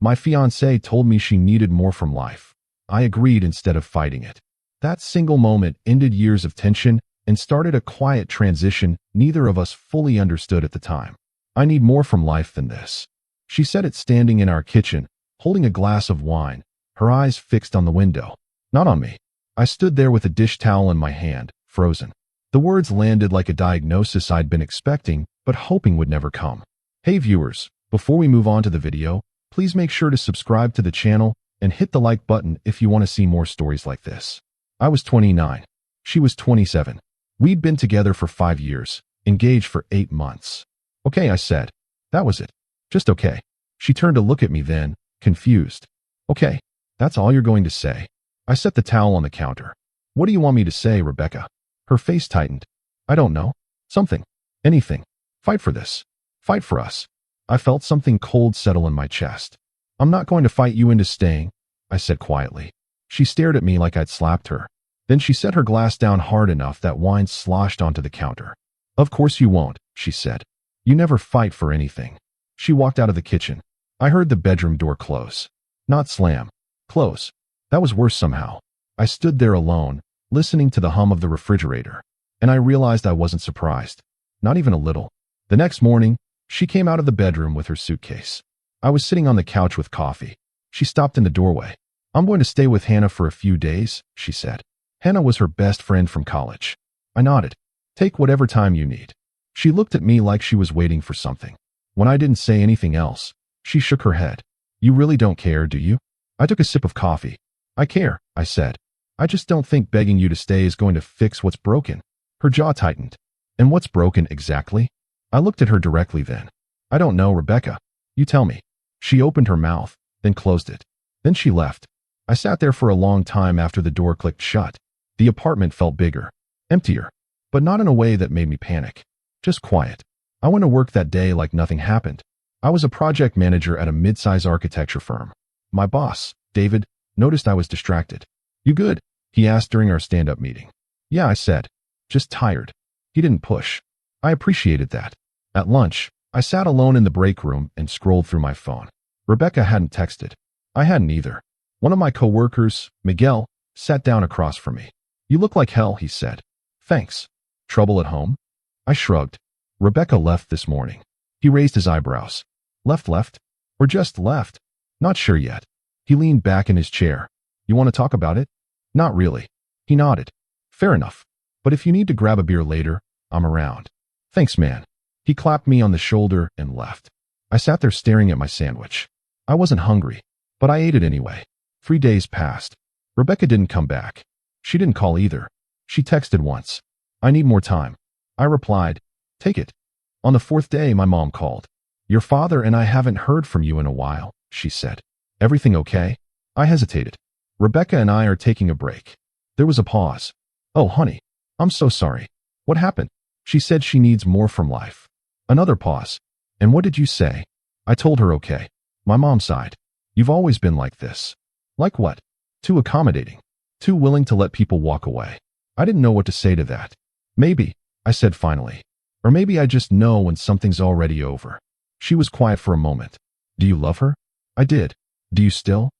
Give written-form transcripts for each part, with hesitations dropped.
My fiancée told me she needed more from life. I agreed instead of fighting it. That single moment ended years of tension and started a quiet transition neither of us fully understood at the time. I need more from life than this. She said it standing in our kitchen, holding a glass of wine, her eyes fixed on the window, not on me. I stood there with a dish towel in my hand, frozen. The words landed like a diagnosis I'd been expecting, but hoping would never come. Hey viewers, before we move on to the video, please make sure to subscribe to the channel and hit the like button if you want to see more stories like this. I was 29. She was 27. We'd been together for 5 years, engaged for 8 months. Okay, I said. That was it. Just okay. She turned to look at me then, confused. Okay, that's all you're going to say. I set the towel on the counter. What do you want me to say, Rebecca? Her face tightened. I don't know. Something. Anything. Fight for this. Fight for us. I felt something cold settle in my chest. I'm not going to fight you into staying, I said quietly. She stared at me like I'd slapped her. Then she set her glass down hard enough that wine sloshed onto the counter. Of course you won't, she said. You never fight for anything. She walked out of the kitchen. I heard the bedroom door close. Not slam. Close. That was worse somehow. I stood there alone, listening to the hum of the refrigerator. And I realized I wasn't surprised. Not even a little. The next morning, she came out of the bedroom with her suitcase. I was sitting on the couch with coffee. She stopped in the doorway. I'm going to stay with Hannah for a few days, she said. Hannah was her best friend from college. I nodded. Take whatever time you need. She looked at me like she was waiting for something. When I didn't say anything else, she shook her head. You really don't care, do you? I took a sip of coffee. I care, I said. I just don't think begging you to stay is going to fix what's broken. Her jaw tightened. And what's broken exactly? I looked at her directly then. I don't know, Rebecca. You tell me. She opened her mouth, then closed it. Then she left. I sat there for a long time after the door clicked shut. The apartment felt bigger, emptier, but not in a way that made me panic. Just quiet. I went to work that day like nothing happened. I was a project manager at a mid-size architecture firm. My boss, David, noticed I was distracted. You good? He asked during our stand-up meeting. Yeah, I said. Just tired. He didn't push. I appreciated that. At lunch, I sat alone in the break room and scrolled through my phone. Rebecca hadn't texted. I hadn't either. One of my coworkers, Miguel, sat down across from me. You look like hell, he said. Thanks. Trouble at home? I shrugged. Rebecca left this morning. He raised his eyebrows. Left? Or just left? Not sure yet. He leaned back in his chair. You want to talk about it? Not really. He nodded. Fair enough. But if you need to grab a beer later, I'm around. Thanks, man. He clapped me on the shoulder and left. I sat there staring at my sandwich. I wasn't hungry, but I ate it anyway. 3 days passed. Rebecca didn't come back. She didn't call either. She texted once. I need more time. I replied, take it. On the 4th day, my mom called. Your father and I haven't heard from you in a while, she said. Everything okay? I hesitated. Rebecca and I are taking a break. There was a pause. Oh, honey, I'm so sorry. What happened? She said she needs more from life. Another pause. And what did you say? I told her okay. My mom sighed. You've always been like this. Like what? Too accommodating. Too willing to let people walk away. I didn't know what to say to that. Maybe, I said finally. Or maybe I just know when something's already over. She was quiet for a moment. Do you love her? I did. Do you still?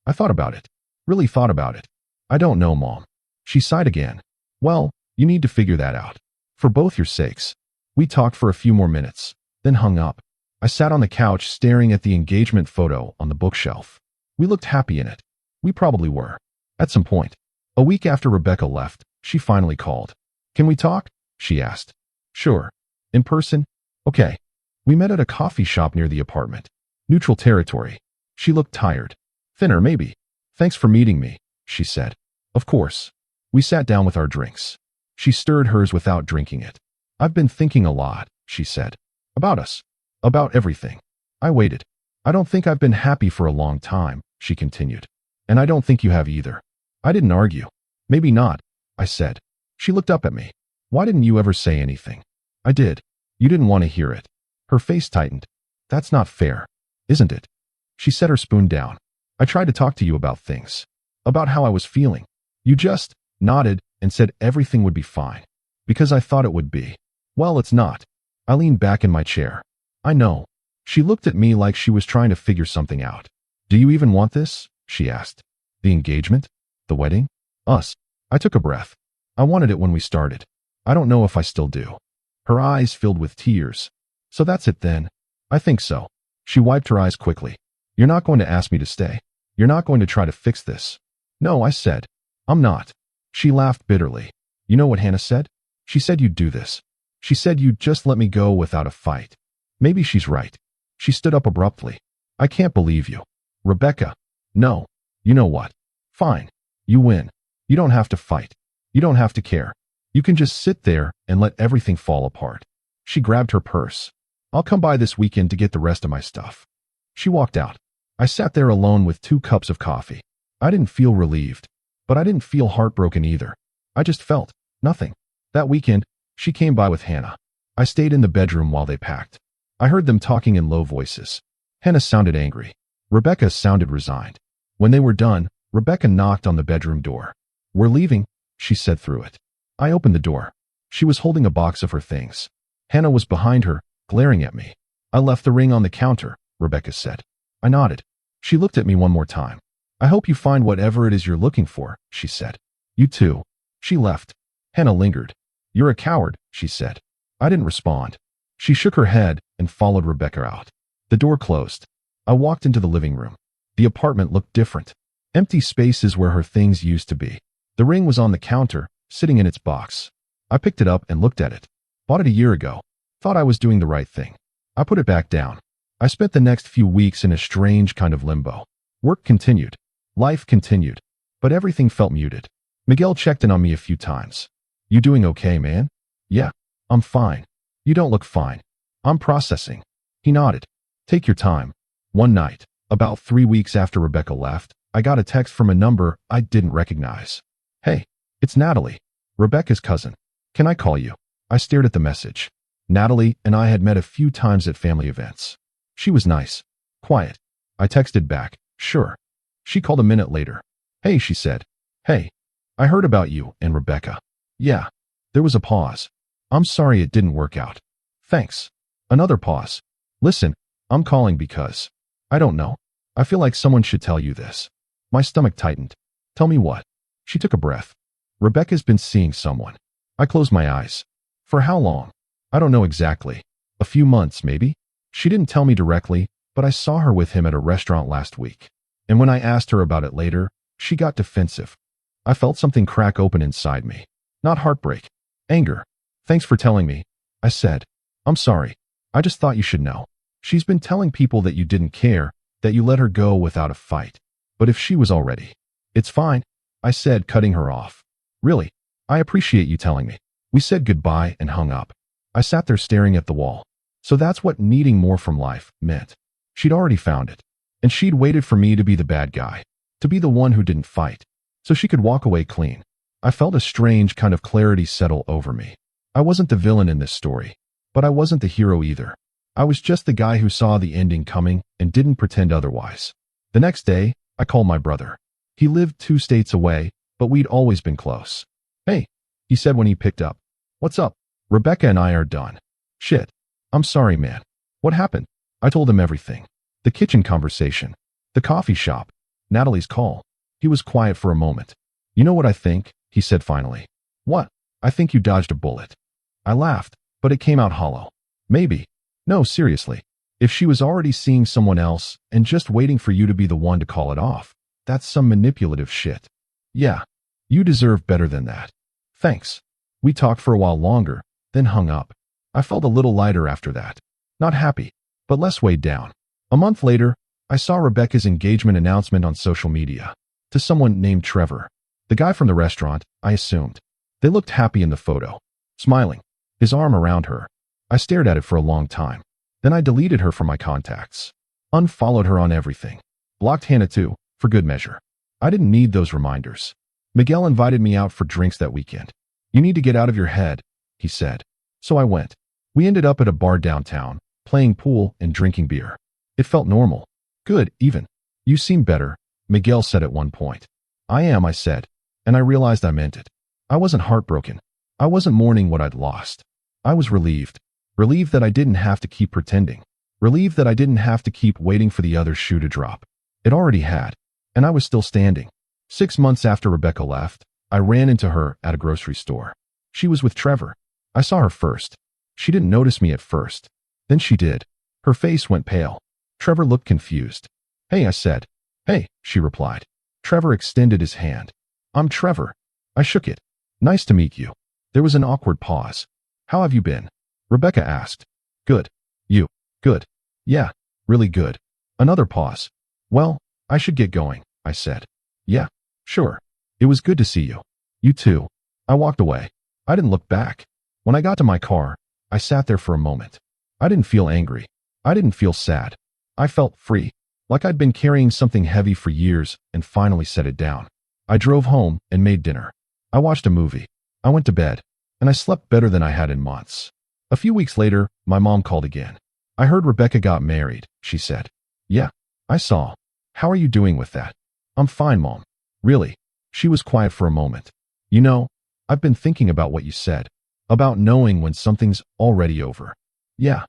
I thought about it. Really thought about it. I don't know, Mom. She sighed again. Well, you need to figure that out. For both your sakes. We talked for a few more minutes, then hung up. I sat on the couch staring at the engagement photo on the bookshelf. We looked happy in it. We probably were. At some point. A week after Rebecca left, she finally called. Can we talk? She asked. Sure. In person? Okay. We met at a coffee shop near the apartment. Neutral territory. She looked tired. Thinner, maybe. Thanks for meeting me, she said. Of course. We sat down with our drinks. She stirred hers without drinking it. I've been thinking a lot, she said. About us. About everything. I waited. I don't think I've been happy for a long time, she continued. And I don't think you have either. I didn't argue. Maybe not, I said. She looked up at me. Why didn't you ever say anything? I did. You didn't want to hear it. Her face tightened. That's not fair, isn't it? She set her spoon down. I tried to talk to you about things. About how I was feeling. You just nodded and said everything would be fine. Because I thought it would be. Well, it's not. I leaned back in my chair. I know. She looked at me like she was trying to figure something out. Do you even want this? She asked. The engagement? The wedding? Us? I took a breath. I wanted it when we started. I don't know if I still do. Her eyes filled with tears. So that's it then? I think so. She wiped her eyes quickly. You're not going to ask me to stay. You're not going to try to fix this. No, I said. I'm not. She laughed bitterly. You know what Hannah said? She said you'd do this. She said you'd just let me go without a fight. Maybe she's right. She stood up abruptly. I can't believe you. Rebecca. No. You know what? Fine. You win. You don't have to fight. You don't have to care. You can just sit there and let everything fall apart. She grabbed her purse. I'll come by this weekend to get the rest of my stuff. She walked out. I sat there alone with 2 cups of coffee. I didn't feel relieved, but I didn't feel heartbroken either. I just felt nothing. That weekend, she came by with Hannah. I stayed in the bedroom while they packed. I heard them talking in low voices. Hannah sounded angry. Rebecca sounded resigned. When they were done, Rebecca knocked on the bedroom door. We're leaving, she said through it. I opened the door. She was holding a box of her things. Hannah was behind her, glaring at me. I left the ring on the counter, Rebecca said. I nodded. She looked at me one more time. I hope you find whatever it is you're looking for, she said. You too. She left. Hannah lingered. You're a coward, she said. I didn't respond. She shook her head and followed Rebecca out. The door closed. I walked into the living room. The apartment looked different. Empty spaces where her things used to be. The ring was on the counter, sitting in its box. I picked it up and looked at it. Bought it a year ago. Thought I was doing the right thing. I put it back down. I spent the next few weeks in a strange kind of limbo. Work continued. Life continued. But everything felt muted. Miguel checked in on me a few times. You doing okay, man? Yeah, I'm fine. You don't look fine. I'm processing. He nodded. Take your time. One night, about 3 weeks after Rebecca left, I got a text from a number I didn't recognize. Hey, it's Natalie, Rebecca's cousin. Can I call you? I stared at the message. Natalie and I had met a few times at family events. She was nice. Quiet. I texted back, sure. She called a minute later. Hey, she said. Hey, I heard about you and Rebecca. Yeah. There was a pause. I'm sorry it didn't work out. Thanks. Another pause. Listen, I'm calling because I don't know. I feel like someone should tell you this. My stomach tightened. Tell me what? She took a breath. Rebecca's been seeing someone. I closed my eyes. For how long? I don't know exactly. A few months, maybe? She didn't tell me directly, but I saw her with him at a restaurant last week. And when I asked her about it later, she got defensive. I felt something crack open inside me. Not heartbreak. Anger. Thanks for telling me, I said. I'm sorry. I just thought you should know. She's been telling people that you didn't care, that you let her go without a fight. But if she was already. It's fine, I said, cutting her off. Really? I appreciate you telling me. We said goodbye and hung up. I sat there staring at the wall. So that's what needing more from life meant. She'd already found it. And she'd waited for me to be the bad guy. To be the one who didn't fight. So she could walk away clean. I felt a strange kind of clarity settle over me. I wasn't the villain in this story. But I wasn't the hero either. I was just the guy who saw the ending coming and didn't pretend otherwise. The next day, I called my brother. He lived 2 states away, but we'd always been close. Hey, he said when he picked up. What's up? Rebecca and I are done. Shit. I'm sorry, man. What happened? I told him everything. The kitchen conversation. The coffee shop. Natalie's call. He was quiet for a moment. You know what I think? He said finally. What? I think you dodged a bullet. I laughed, but it came out hollow. Maybe. No, seriously. If she was already seeing someone else and just waiting for you to be the one to call it off, that's some manipulative shit. Yeah. You deserve better than that. Thanks. We talked for a while longer, then hung up. I felt a little lighter after that. Not happy, but less weighed down. A month later, I saw Rebecca's engagement announcement on social media. To someone named Trevor. The guy from the restaurant, I assumed. They looked happy in the photo. Smiling. His arm around her. I stared at it for a long time. Then I deleted her from my contacts. Unfollowed her on everything. Blocked Hannah too, for good measure. I didn't need those reminders. Miguel invited me out for drinks that weekend. You need to get out of your head, he said. So I went. We ended up at a bar downtown, playing pool and drinking beer. It felt normal. Good, even. You seem better, Miguel said at one point. I am, I said. And I realized I meant it. I wasn't heartbroken. I wasn't mourning what I'd lost. I was relieved. Relieved that I didn't have to keep pretending. Relieved that I didn't have to keep waiting for the other shoe to drop. It already had, and I was still standing. 6 months after Rebecca left, I ran into her at a grocery store. She was with Trevor. I saw her first. She didn't notice me at first. Then she did. Her face went pale. Trevor looked confused. "Hey," I said. "Hey," she replied. Trevor extended his hand. "I'm Trevor." I shook it. "Nice to meet you." There was an awkward pause. "How have you been?" Rebecca asked. "Good. You?" "Good. Yeah, really good." Another pause. "Well, I should get going," I said. "Yeah, sure. It was good to see you." "You too." I walked away. I didn't look back. When I got to my car, I sat there for a moment. I didn't feel angry. I didn't feel sad. I felt free, like I'd been carrying something heavy for years and finally set it down. I drove home and made dinner. I watched a movie. I went to bed, and I slept better than I had in months. A few weeks later, my mom called again. "I heard Rebecca got married," she said. "Yeah, I saw. How are you doing with that?" "I'm fine, Mom." "Really?" She was quiet for a moment. "You know, I've been thinking about what you said, about knowing when something's already over." "Yeah,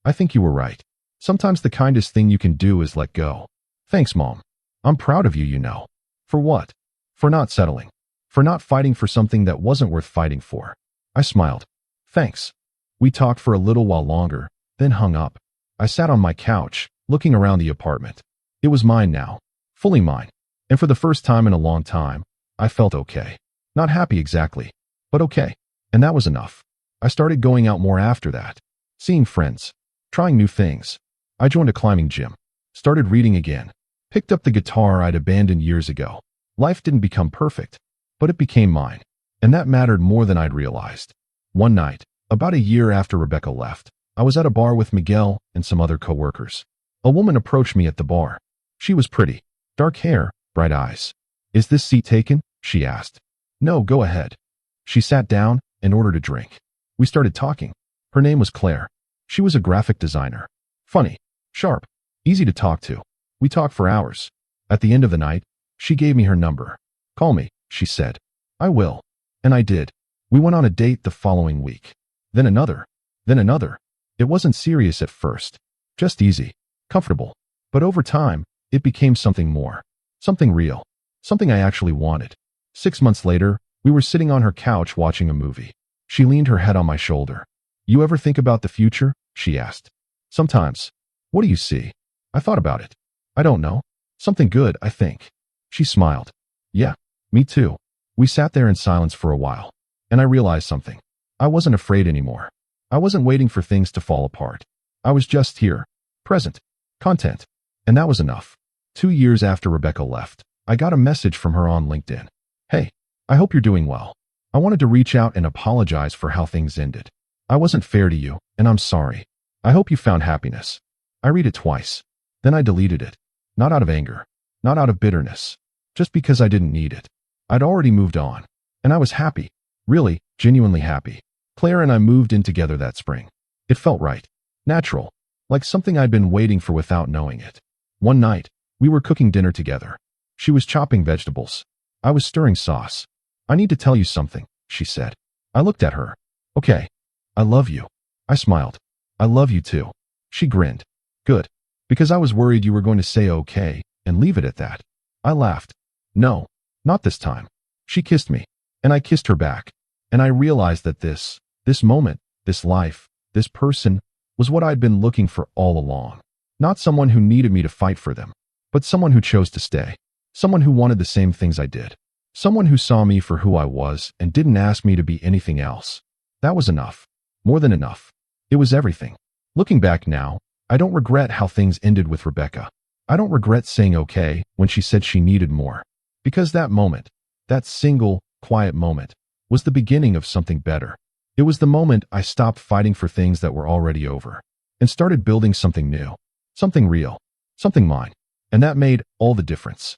I think you were right. Sometimes the kindest thing you can do is let go." "Thanks, Mom. I'm proud of you, you know." "For what?" "For not settling. For not fighting for something that wasn't worth fighting for." I smiled. "Thanks." We talked for a little while longer, then hung up. I sat on my couch, looking around the apartment. It was mine now, fully mine. And for the first time in a long time, I felt okay. Not happy exactly, but okay. And that was enough. I started going out more after that, seeing friends, trying new things. I joined a climbing gym, started reading again, picked up the guitar I'd abandoned years ago. Life didn't become perfect, but it became mine, and that mattered more than I'd realized. One night, about a year after Rebecca left, I was at a bar with Miguel and some other coworkers. A woman approached me at the bar. She was pretty, dark hair, bright eyes. "Is this seat taken?" she asked. "No, go ahead." She sat down and ordered a drink. We started talking. Her name was Claire. She was a graphic designer. Funny, sharp, easy to talk to. We talked for hours. At the end of the night, she gave me her number. "Call me," she said. "I will." And I did. We went on a date the following week. Then another. Then another. It wasn't serious at first. Just easy, comfortable. But over time, it became something more. Something real. Something I actually wanted. 6 months later, we were sitting on her couch watching a movie. She leaned her head on my shoulder. "You ever think about the future?" she asked. "Sometimes." "What do you see?" I thought about it. "I don't know. Something good, I think." She smiled. "Yeah, me too." We sat there in silence for a while, and I realized something. I wasn't afraid anymore. I wasn't waiting for things to fall apart. I was just here, present, content, and that was enough. 2 years after Rebecca left, I got a message from her on LinkedIn. "Hey, I hope you're doing well. I wanted to reach out and apologize for how things ended. I wasn't fair to you, and I'm sorry. I hope you found happiness." I read it twice. Then I deleted it. Not out of anger, not out of bitterness, just because I didn't need it. I'd already moved on, and I was happy, really, genuinely happy. Claire and I moved in together that spring. It felt right, natural, like something I'd been waiting for without knowing it. One night, we were cooking dinner together. She was chopping vegetables. I was stirring sauce. "I need to tell you something," she said. I looked at her. "Okay. I love you." I smiled. "I love you too." She grinned. "Good. Because I was worried you were going to say okay and leave it at that." I laughed. "No, not this time." She kissed me, and I kissed her back. And I realized that this moment, this life, this person, was what I'd been looking for all along. Not someone who needed me to fight for them, but someone who chose to stay. Someone who wanted the same things I did. Someone who saw me for who I was and didn't ask me to be anything else. That was enough. More than enough. It was everything. Looking back now, I don't regret how things ended with Rebecca. I don't regret saying okay when she said she needed more. Because that moment, that single, quiet moment, was the beginning of something better. It was the moment I stopped fighting for things that were already over and started building something new, something real, something mine. And that made all the difference.